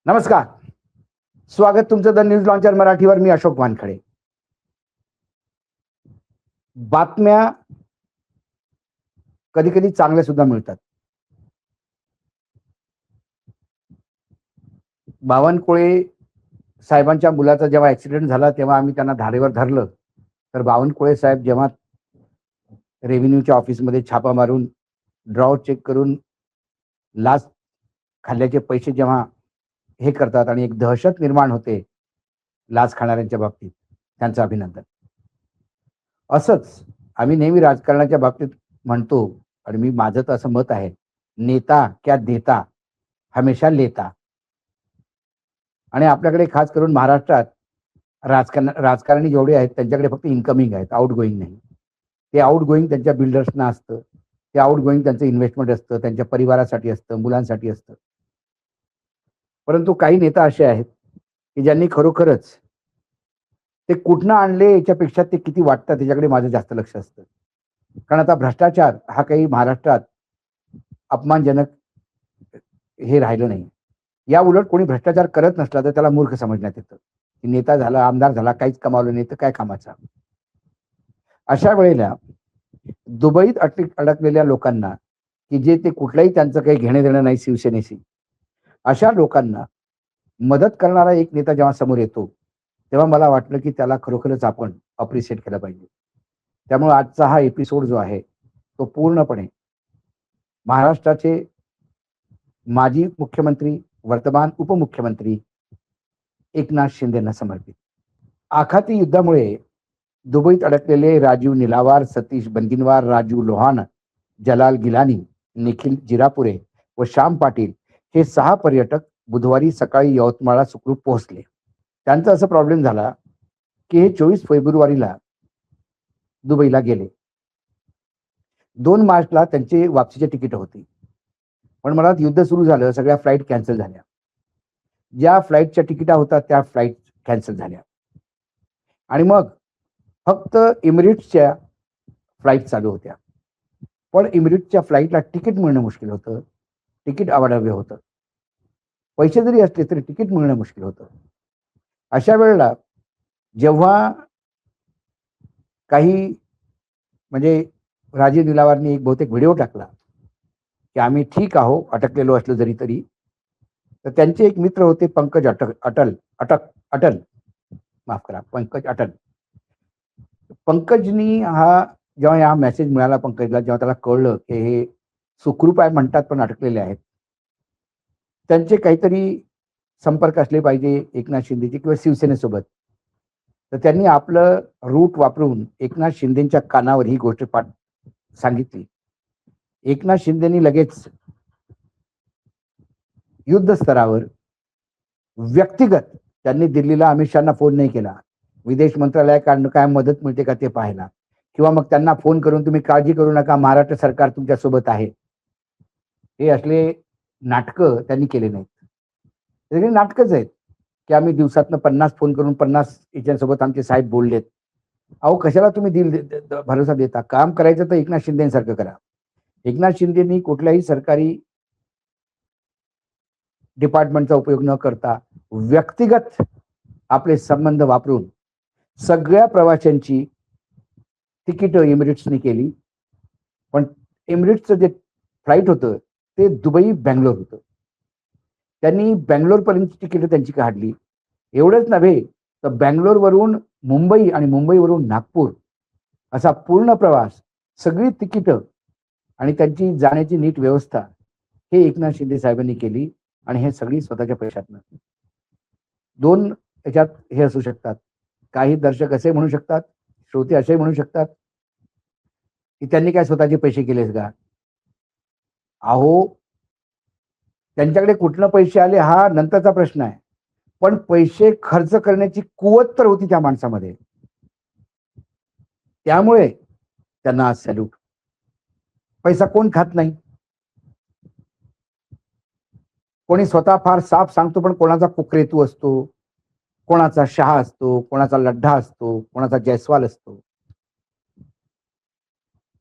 नमस्कार. स्वागत तुमचं द न्यूज लॉन्चर मराठीवर. मी अशोक वानखडे. बातम्या कधी कधी चांगल्या सुद्धा मिळतात. बावनकुळे साहेबांच्या मुलाचा जेव्हा ऍक्सिडेंट झाला तेव्हा आम्ही त्यांना धारेवर धरलं. तर बावनकुळे साहेब जेव्हा रेव्हेन्यूच्या ऑफिसमध्ये छापा मारून ड्रॉ चेक करून लाच खाल्ल्याचे पैसे जेव्हा हे करतात आणि एक दहशत निर्माण होते लाच खाणाऱ्यांच्या बाबतीत, त्यांचं अभिनंदन. असंच आम्ही नेहमी राजकारणाच्या बाबतीत म्हणतो आणि मी माझं तर असं मत आहे, नेता क्या देता हमेशा लेता. आणि आपल्याकडे खास करून महाराष्ट्रात राजकारणी जेवढे आहेत त्यांच्याकडे फक्त इन्कमिंग आहेत, आउट गोईंग नाही. ते आउट गोईंग त्यांच्या बिल्डर्सना असतं, ते आउट गोईंग त्यांचं इन्व्हेस्टमेंट असतं, त्यांच्या परिवारासाठी असतं, मुलांसाठी असतं. परंतु काही नेता असे आहेत की ज्यांनी खरोखरच ते कुठनं आणले याच्यापेक्षा ते किती वाटतात त्याच्याकडे माझं जास्त लक्ष असतं. कारण आता भ्रष्टाचार हा काही महाराष्ट्रात अपमानजनक हे राहिलं नाही. या उलट कोणी भ्रष्टाचार करत नसला तर त्याला मूर्ख समजण्यात येतं की नेता झाला, आमदार झाला, काहीच कमावलं नाही तर काय कामाचा. अशा वेळेला दुबईत अडकलेल्या लोकांना की जे ते कुठलाही त्यांचं काही घेणं देणं नाही शिवसेनेशी, अशा लोकांना मदत करणारा एक नेता जेव्हा समोर येतो तेव्हा मला वाटलं की त्याला खरोखरच आपण अप्रिशिएट केलं पाहिजे. त्यामुळे आजचा हा एपिसोड जो आहे तो पूर्णपणे महाराष्ट्राचे माजी मुख्यमंत्री, वर्तमान उपमुख्यमंत्री एकनाथ शिंदेंना समर्पित. आखाती युद्धामुळे दुबईत अडकलेले राजीव निलावार, सतीश बंदिनवार, राजू लोहान, जलाल गिलानी, निखिल जिरापुरे व श्याम पाटील हे 6 पर्यटक बुधवारी सकाळी यवतमाळला सुखरूप पोहोचले. त्यांचा असा प्रॉब्लेम झाला की हे 24 फेब्रुवारीला दुबईला गेले. 2 मार्चला त्यांची वापसीची तिकीट होती. पण मला युद्ध सुरू झालं, सगळ्या फ्लाईट कॅन्सल झाल्या. ज्या फ्लाईटच्या तिकिटा होत्या त्या फ्लाईट कॅन्सल झाल्या आणि मग फक्त एमिरेट्सच्या फ्लाईट चालू होत्या. पण एमिरेट्सच्या फ्लाईटला तिकीट मिळणं मुश्किल होतं, तिकीट अवाढव्य होतं. पैसे जरी असले तरी तिकीट मिळणं मुश्किल होतं. अशा वेळेला जेव्हा काही म्हणजे राजीव निलावारनी एक बहुतेक व्हिडिओ टाकला की आम्ही ठीक आहो अटकलेलो असलो जरी तरी, तर त्यांचे एक मित्र होते पंकज अटल, माफ करा, पंकज अटल. पंकजनी जेव्हा हा मेसेज मिळाला पंकजला, जेव्हा त्याला कळलं की हे सुखरूप आहे म्हणतात पण अटकलेले आहेत, त्यांचे काहीतरी संपर्क असले पाहिजे एकनाथ शिंदेचे किंवा शिवसेनेसोबत, तर त्यांनी आपलं रूट वापरून एकनाथ शिंदेच्या कानावर ही गोष्ट सांगितली. एकनाथ शिंदेनी लगेच युद्ध स्तरावर व्यक्तिगत त्यांनी दिल्लीला अमित शहाना फोन नाही केला, विदेश मंत्रालयाकडून काय मदत मिळते का ते पाहायला, किंवा मग त्यांना फोन करून तुम्ही काळजी करू नका महाराष्ट्र सरकार तुमच्या सोबत आहे, हे असले नाटकं त्यांनी केले नाहीत. सगळे नाटकच आहेत की आम्ही दिवसातनं 50 फोन करून 50 याच्यासोबत आमचे साहेब बोललेत. अहो कशाला तुम्ही भरोसा देता? काम करायचं तर एकनाथ शिंदेसारखं करा. एकनाथ शिंदेनी कुठल्याही सरकारी डिपार्टमेंटचा उपयोग न करता व्यक्तिगत आपले संबंध वापरून सगळ्या प्रवाशांची तिकीट एमिरेट्सनी केली. पण एमिरेट्सचं जे फ्लाईट होतं ते दुबई बँगलोर होतं. त्यांनी बँगलोरपर्यंत तिकीट त्यांची काढली. एवढंच नव्हे तर बँगलोरवरून मुंबई आणि मुंबईवरून नागपूर असा पूर्ण प्रवास, सगळी तिकीटं आणि त्यांची जाण्याची नीट व्यवस्था हे एकनाथ शिंदे साहेबांनी केली. आणि हे सगळी स्वतःच्या पैशातनं. 2 याच्यात हे असू शकतात. काही दर्शक असे म्हणू शकतात, श्रोते असे म्हणू शकतात की त्यांनी काय स्वतःचे पैसे केलेस का? अहो त्यांच्याकडे कुठनं पैसे आले हा नंतरचा प्रश्न आहे, पण पैसे खर्च करण्याची कुवत तर होती त्या माणसामध्ये. त्यामुळे त्यांना आज सॅल्यूट. पैसा कोण खात नाही? कोणी स्वतः फार साफ सांगतो पण कोणाचा कुकरेतू असतो, कोणाचा शहा असतो, कोणाचा लड्ढा असतो, कोणाचा जयस्वाल असतो.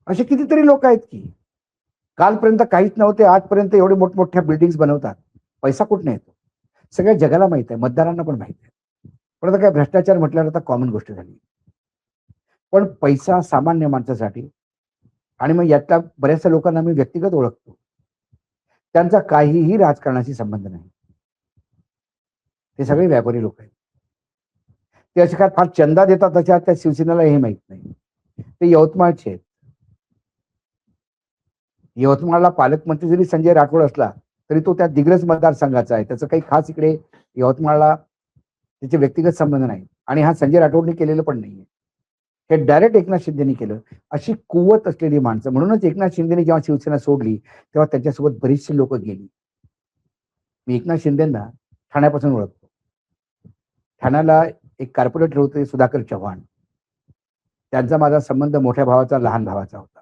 असे कितीतरी लोक आहेत की कालपर्यंत काहीच नव्हते, आजपर्यंत एवढे मोठमोठ्या बिल्डिंग्स बनवतात. पैसा कुठून येतो? सगळ्या जगाला माहित आहे, मतदारांना पण माहित आहे. पण आता काय भ्रष्टाचार म्हटल्यावर आता कॉमन गोष्ट झाली. पण पैसा सामान्य माणसासाठी आणि मग यातल्या बऱ्याचशा लोकांना मी व्यक्तिगत ओळखतो. त्यांचा काहीही राजकारणाशी संबंध नाही. ते सगळे व्यापारी लोक आहेत. ते असे काय फार चंदा देतात त्याच्यात त्या शिवसेनेला हे माहित नाही. ते यवतमाळचे आहेत. यवतमाळला पालकमंत्री जरी संजय राठोड असला तरी तो त्या दिग्रस मतदारसंघाचा आहे. त्याचं काही खास इकडे यवतमाळला त्याचे व्यक्तिगत संबंध नाही आणि हा संजय राठोडने केलेलं पण नाहीये. हे डायरेक्ट एकनाथ शिंदेनी केलं. अशी कुवत असलेली माणसं. म्हणूनच एकनाथ शिंदेनी जेव्हा शिवसेना सोडली तेव्हा त्यांच्यासोबत बरीचशी लोक गेली. मी एकनाथ शिंदेना ठाण्यापासून ओळखतो. ठाण्याला एक कॉर्पोरेटर होते सुधाकर चव्हाण. त्यांचा माझा संबंध मोठ्या भावाचा लहान भावाचा होता.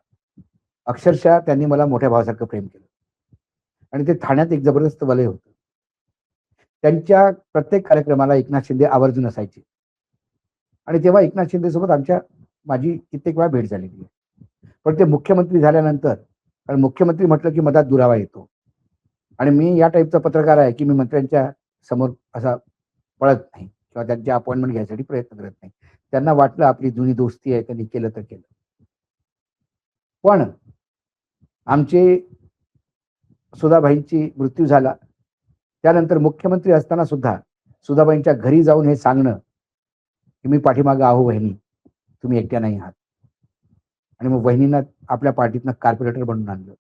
अक्षरशः त्यांनी मला मोठ्या भावासारखं प्रेम केलं आणि ते ठाण्यात एक जबरदस्त वलय होतं. त्यांच्या प्रत्येक कार्यक्रमाला एकनाथ शिंदे आवर्जून असायचे आणि तेव्हा एकनाथ शिंदे सोबत माझी कित्येक वेळा भेट झालेली आहे. पण ते मुख्यमंत्री झाल्यानंतर, कारण मुख्यमंत्री म्हटलं की मधात दुरावा येतो आणि मी या टाईपचा पत्रकार आहे की मी मंत्र्यांच्या समोर असा पळत नाही किंवा त्यांची अपॉइंटमेंट घ्यायसाठी प्रयत्न करत नाही. त्यांना वाटलं आपली जुनी दोस्ती आहे, त्यांनी केलं तर केलं. पण आमचे सुधाबाईंची मृत्यू झाला त्यानंतर मुख्यमंत्री असताना सुद्धा सुधाबाईंच्या घरी जाऊन हे सांगणं की मी पाठीमागं आहो वहिनी, तुम्ही एकट्या नाही आहात. आणि मग वहिनींना आपल्या पार्टीतनं कॉर्पोरेटर बनवून आणलं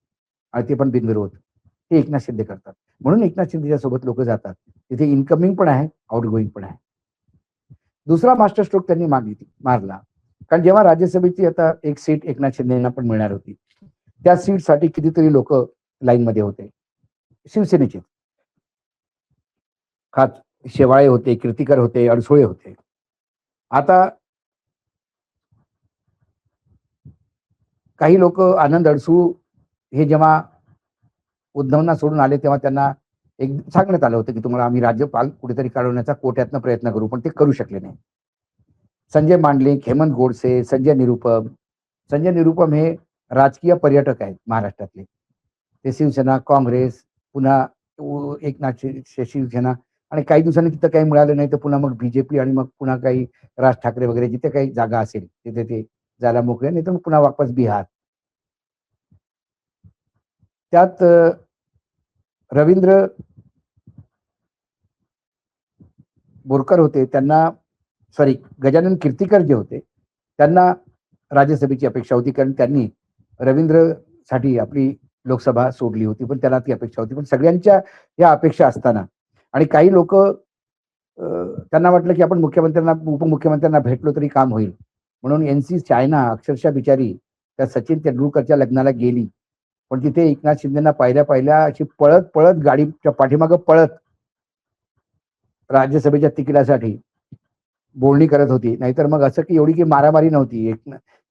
आणि ते पण बिनविरोध. ते एकनाथ शिंदे करतात. म्हणून एकनाथ शिंदेच्या सोबत लोक जातात. तिथे इनकमिंग पण आहे, आउटगोईंग पण आहे. दुसरा मास्टर स्ट्रोक त्यांनी मारला. कारण जेव्हा राज्यसभेची आता एक सीट एकनाथ शिंदेना पण मिळणार होती, त्या सीटसाठी कितीतरी लोक लाईनमध्ये होते. शिवसेनेचे खास शेवाळे होते, कीर्तिकर होते, अडसोळे होते. आता काही लोक आनंद अडसूळ हे जेव्हा उद्धवना सोडून आले तेव्हा त्यांना एक सांगण्यात आलं होतं की तुम्हाला आम्ही राज्यपाल कुठेतरी काढवण्याचा कोट्यातनं प्रयत्न करू, पण ते करू शकले नाही. संजय मांडलिक, हेमंत गोडसे, संजय निरुपम हे राजकीय पर्यटक आहेत महाराष्ट्रातले. ते शिवसेना, काँग्रेस, पुन्हा एकनाथ शिवसेना आणि काही दिवसांनी तिथं काही मिळालं नाही तर पुन्हा मग बीजेपी आणि मग पुन्हा काही राज ठाकरे वगैरे जिथे काही जागा असेल तिथे ते जायला मोकळे, नाही तर मग पुन्हा वापस बिहार. त्यात रवींद्र बोरकर होते, त्यांना गजानन कीर्तिकर जे होते त्यांना राज्यसभेची अपेक्षा होती, कारण त्यांनी रवींद्रसाठी आपली लोकसभा सोडली होती, पण त्याला ती अपेक्षा होती. पण सगळ्यांच्या या अपेक्षा असताना आणि काही लोक त्यांना वाटलं की आपण मुख्यमंत्र्यांना उपमुख्यमंत्र्यांना भेटलो तरी काम होईल म्हणून एनसी चायना अक्षरशः बिचारी त्या सचिन तेंडुलकरच्या लग्नाला गेली. पण तिथे एकनाथ शिंदेना पाहिल्या अशी पळत पळत गाडीच्या पाठीमागं पळत राज्यसभेच्या तिकिटासाठी बोलणी करत होती. नाहीतर मग असं की एवढी की मारामारी नव्हती.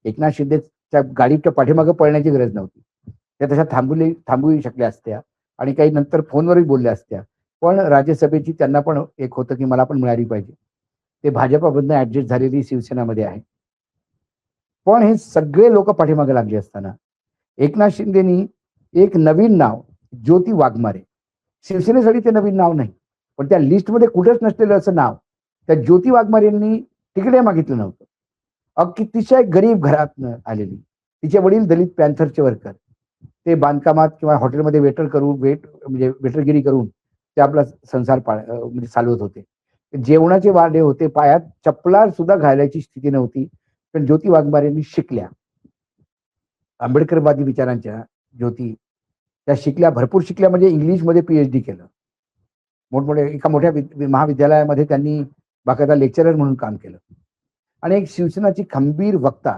एकनाथ शिंदेच्या गाडीच्या पाठीमागं पळण्याची गरज नव्हती. त्या तशा थांबू शकल्या असत्या आणि काही नंतर फोनवरही बोलल्या असत्या. पण राज्यसभेची त्यांना पण एक होतं की मला पण मिळाली पाहिजे. ते भाजपामधनं ऍडजस्ट झालेली शिवसेनामध्ये आहे. पण हे सगळे लोक पाठीमागे लागले असताना एकनाथ शिंदेनी एक नवीन नाव ज्योती वाघमारे, शिवसेनेसाठी ते नवीन नाव नाही, पण त्या लिस्टमध्ये कुठेच नसलेलं असं नाव त्या ज्योती वाघमारे यांनी तिकडे मागितलं नव्हतं. अतिशय गरीब घरातनं आलेली. तिचे वडील दलित पॅन्थरचे वर्कर. ते बांधकामात किंवा हॉटेलमध्ये म्हणजे वेटरगिरी करून ते आपला संसार म्हणजे चालवत होते. जेवणाचे वाढे होते, पायात चपला सुद्धा घालायची स्थिती नव्हती. पण ज्योती वाघमारेंनी शिकल्या. आंबेडकरवादी विचारांच्या ज्योती त्या शिकल्या, भरपूर शिकल्या, म्हणजे इंग्लिशमध्ये पीएचडी केलं. मोठमोठ्या एका मोठ्या महाविद्यालयामध्ये त्यांनी बाकायदा लेक्चरर म्हणून काम केलं आणि एक शिवसेनाची खंबीर वक्ता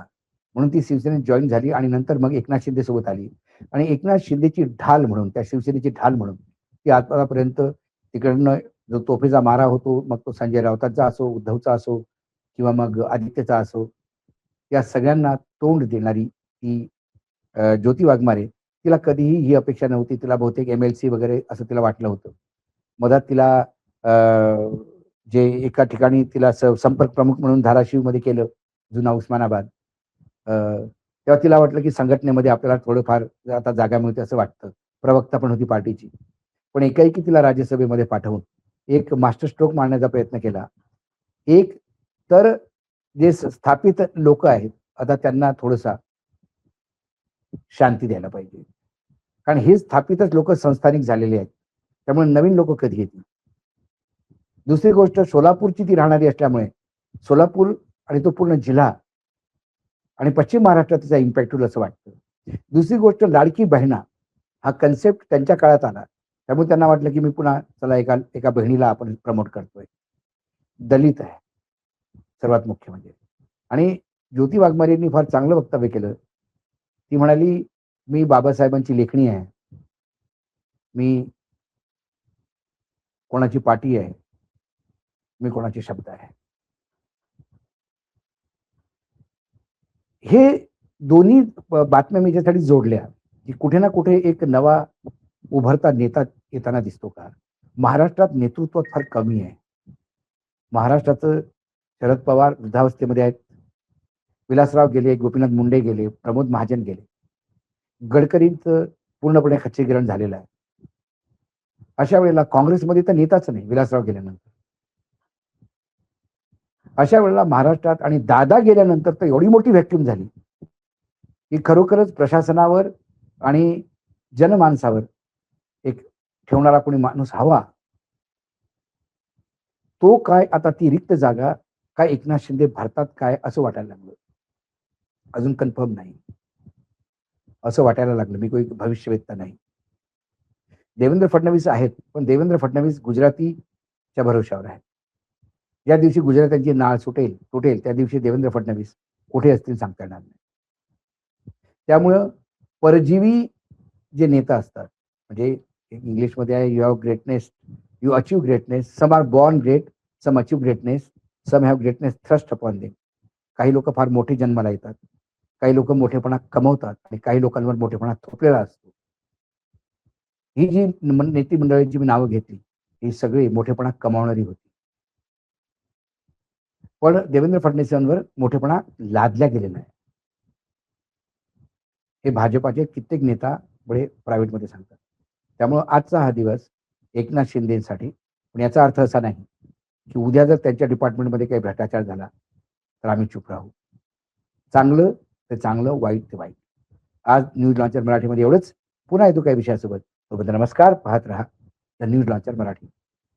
म्हणून ती शिवसेनेत जॉईन झाली आणि नंतर मग एकनाथ शिंदे सोबत आली आणि एकनाथ शिंदेची ढाल म्हणून, त्या शिवसेनेची ढाल म्हणून ती आतापर्यंत तिकडनं जो तोफेचा मारा होतो, मग तो संजय राऊतांचा असो, उद्धवचा असो किंवा मग आदित्यचा असो, या सगळ्यांना तोंड देणारी ती ज्योती वाघमारे. तिला कधीही ही अपेक्षा नव्हती. तिला बहुतेक MLC वगैरे असं तिला वाटलं होतं. मधात तिला जे एका ठिकाणी तिला संपर्क प्रमुख म्हणून धाराशिवमध्ये केलं, जुना उस्मानाबाद. तेव्हा तिला वाटलं की संघटनेमध्ये आपल्याला थोडंफार आता जागा मिळते असं वाटतं. प्रवक्ता पण होती पार्टीची. पण एकाएकी तिला राज्यसभेमध्ये पाठवून एक मास्टर स्ट्रोक मारण्याचा प्रयत्न केला. एक तर जे स्थापित लोक आहेत, आता त्यांना थोडंसं शांती द्यायला पाहिजे. कारण हे स्थापितच लोक संस्थानिक झालेले आहेत. त्यामुळे नवीन लोक कधी येतील? दुसरी गोष्ट, सोलापूरची ती राहणारी असल्यामुळे सोलापूर आणि तो पूर्ण जिल्हा आणि पश्चिम महाराष्ट्रात त्याचा इम्पॅक्ट होईल असं वाटतं. दुसरी गोष्ट, लाडकी बहिणा हा कन्सेप्ट त्यांच्या काळात आला. त्यामुळे त्यांना वाटलं की मी पुन्हा चला एका एका बहिणीला आपण प्रमोट करतोय. दलित आहे सर्वात मुख्य म्हणजे. आणि ज्योती वाघमारे यांनी फार चांगलं वक्तव्य केलं. ती म्हणाली, मी बाबासाहेबांची लेखणी आहे, मी कोणाची पाटी आहे, मी कोणाचे शब्द आहे. हे दोन्ही बातम्या मी त्यासाठी जोडल्या की कुठे ना कुठे एक नवा उभरता नेता येताना दिसतो का? महाराष्ट्रात नेतृत्वात फार कमी आहे. महाराष्ट्राचं शरद पवार वृद्धावस्थेमध्ये आहेत, विलासराव गेले, गोपीनाथ मुंडे गेले, प्रमोद महाजन गेले, गडकरींचं पूर्णपणे खच्चीकरण झालेलं आहे. अशा वेळेला काँग्रेसमध्ये तर नेताच नाही विलासराव गेल्यानंतर. अशा वेळेला महाराष्ट्रात आणि दादा गेल्यानंतर तर एवढी मोठी व्हॅक्यूम झाली की खरोखरच प्रशासनावर आणि जनमानसावर एक ठेवणारा कोणी माणूस हवा. तो काय आता ती रिक्त जागा काय एकनाथ शिंदे भारतात काय असं वाटायला लागलं. अजून कन्फर्म नाही असं वाटायला लागलं. मी काही भविष्यवेत्ता नाही. देवेंद्र फडणवीस आहेत, पण देवेंद्र फडणवीस गुजरातीच्या भरोशावर आहेत. ज्या दिवशी गुजरात्यांची नाळ तुटेल त्या दिवशी देवेंद्र फडणवीस कुठे असतील सांगता येणार नाही. त्यामुळं परजीवी जे नेता असतात, म्हणजे इंग्लिशमध्ये आहे, you have greatness, you achieve greatness, some are born great, some achieve greatness, some have greatness thrust upon them. काही लोक फार मोठे जन्माला येतात, काही लोक मोठेपणा कमवतात आणि काही लोकांवर मोठेपणा थोपलेला असतो. ही जी नेते मंडळींची मी नावं घेतली, ही सगळी मोठेपणा कमावणारी होती. पण देवेंद्र फडणवीसांवर मोठेपणा लादल्या गेलेला आहे. हे भाजपाचे कित्येक नेता पुढे प्रायव्हेटमध्ये सांगतात. त्यामुळं आजचा हा दिवस एकनाथ शिंदेसाठी, पण याचा अर्थ असा नाही की उद्या जर त्यांच्या डिपार्टमेंटमध्ये काही भ्रष्टाचार झाला तर आम्ही चूप राहू. चांगलं ते चांगलं, वाईट ते वाईट. आज न्यूज लॉन्चर मराठीमध्ये एवढंच. पुन्हा येतो काही विषयासोबत. नमस्कार. पाहत रहा द न्यूज लॉन्चर मराठी.